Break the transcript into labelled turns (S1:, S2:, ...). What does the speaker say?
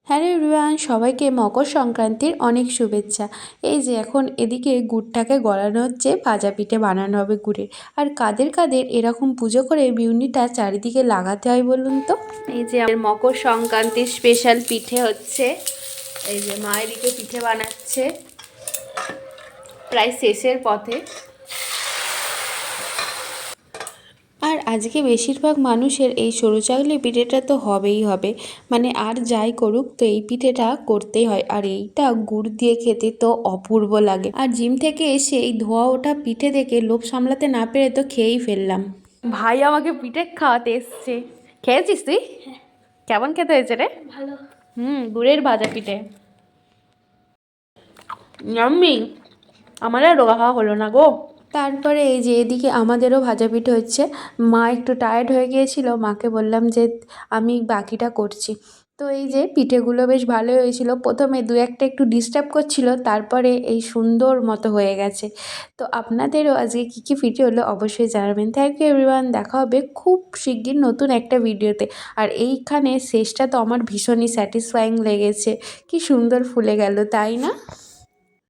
S1: Hello everyone, সবাইকে মকর সংক্রান্তির অনেক শুভেচ্ছা। এই যে এখন এদিকে গুড়টাকে গলানো হচ্ছে, ভাজা পিঠে বানানো হবে গুড়ের। আর কাদের কাদের এরকম পুজো করে বিউনিটা চারিদিকে লাগাতে হয় বলুন তো। এই যে আমাদের মকর সংক্রান্তির স্পেশাল পিঠে হচ্ছে। এই যে মা এদিকে পিঠে বানাচ্ছে, প্রায় শেষের পথে। আর আজকে বেশিরভাগ মানুষের এই সরু চাউলের পিঠেটা তো হবেই হবে, মানে আর যাই করুক তো এই পিঠেটা করতেই হয়। আর এইটা গুড় দিয়ে খেতে তো অপূর্ব লাগে। আর জিম থেকে এসে এই ধোয়া ওঠা পিঠে দেখে লোভ সামলাতে না পেরে তো খেয়েই ফেললাম। ভাই আমাকে পিঠে খাওয়াতে এসছে, খেয়েছিস তুই? কেমন খেতে হয়েছে রে?
S2: ভালো।
S1: গুড়ের ভাজা পিঠে ইয়াম্মি। আমার আর রোগা খাওয়া হলো না গো। তারপরে এই যে এদিকে আমাদেরও ভাজা পিঠে হচ্ছে। মা একটু টায়ার্ড হয়ে গিয়েছিল, মাকে বললাম যে আমি বাকিটা করছি। তো এই যে পিঠেগুলো বেশ ভালোই হয়েছিল। প্রথমে দু একটা একটু ডিস্টার্ব করছিল, তারপরে এই সুন্দর মতো হয়ে গেছে। তো আপনাদেরও আজকে কী কী পিঠে হলো অবশ্যই জানাবেন। থ্যাংক ইউ এভরিওয়ান, দেখা হবে খুব শিগগির নতুন একটা ভিডিওতে। আর এইখানে শেষটা তো আমার ভীষণই স্যাটিসফাইং লেগেছে, কি সুন্দর ফুলে গেল তাই না?